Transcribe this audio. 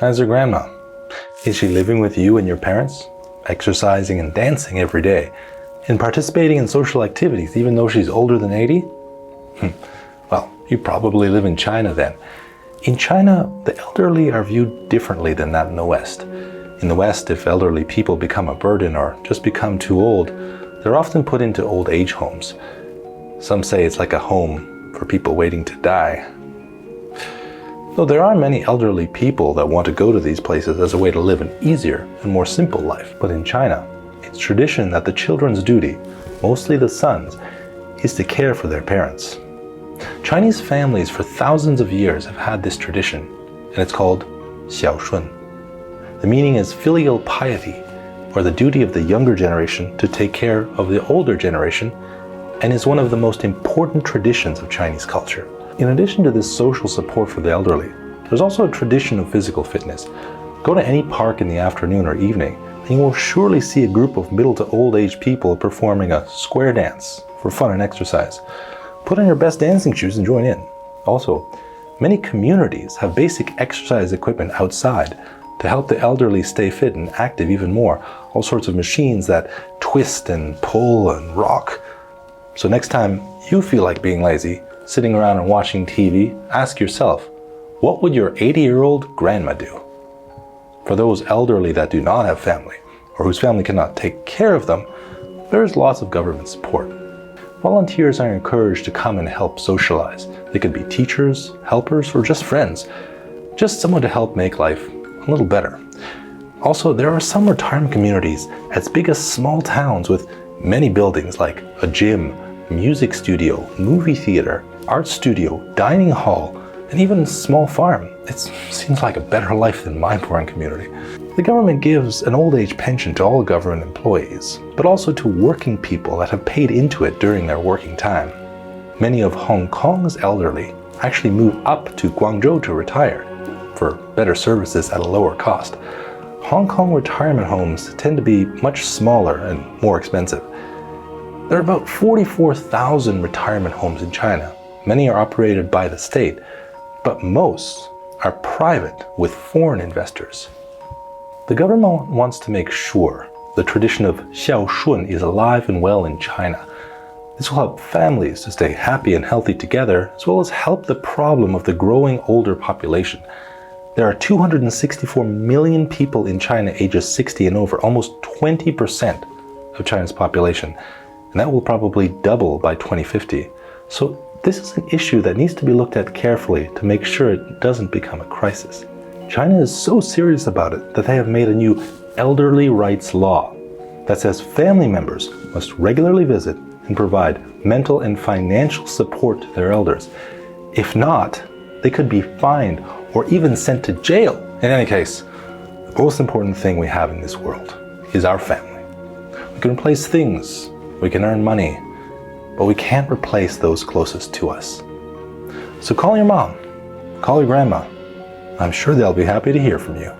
How's your grandma? Is she living with you and your parents? Exercising and dancing every day? And participating in social activities even though she's older than 80? Well, you probably live in China then. In China, the elderly are viewed differently than that in the West. In the West, if elderly people become a burden or just become too old, they're often put into old age homes. Some say it's like a home for people waiting to die. Though there are many elderly people that want to go to these places as a way to live an easier and more simple life. But in China, it's tradition that the children's duty, mostly the sons, is to care for their parents. Chinese families for thousands of years have had this tradition, and it's called xiaoshun. The meaning is filial piety, or the duty of the younger generation to take care of the older generation, and is one of the most important traditions of Chinese culture. In addition to this social support for the elderly, there's also a tradition of physical fitness. Go to any park in the afternoon or evening, and you will surely see a group of middle to old age people performing a square dance for fun and exercise. Put on your best dancing shoes and join in. Also, many communities have basic exercise equipment outside to help the elderly stay fit and active even more. All sorts of machines that twist and pull and rock. So next time you feel like being lazy, sitting around and watching TV, ask yourself, what would your 80-year-old grandma do? For those elderly that do not have family, or whose family cannot take care of them, there is lots of government support. Volunteers are encouraged to come and help socialize. They could be teachers, helpers, or just friends. Just someone to help make life a little better. Also, there are some retirement communities as big as small towns with many buildings like a gym, music studio, movie theater, art studio, dining hall, and even a small farm. It seems like a better life than my boring community. The government gives an old age pension to all government employees, but also to working people that have paid into it during their working time. Many of Hong Kong's elderly actually move up to Guangzhou to retire for better services at a lower cost. Hong Kong retirement homes tend to be much smaller and more expensive. There are about 44,000 retirement homes in China. Many are operated by the state, but most are private with foreign investors. The government wants to make sure the tradition of xiaoshun is alive and well in China. This will help families to stay happy and healthy together, as well as help the problem of the growing older population. There are 264 million people in China ages 60 and over, almost 20% of China's population. And that will probably double by 2050. So this is an issue that needs to be looked at carefully to make sure it doesn't become a crisis. China is so serious about it that they have made a new elderly rights law that says family members must regularly visit and provide mental and financial support to their elders. If not, they could be fined or even sent to jail. In any case, the most important thing we have in this world is our family. We can replace things, we can earn money, but we can't replace those closest to us. So call your mom, call your grandma. I'm sure they'll be happy to hear from you.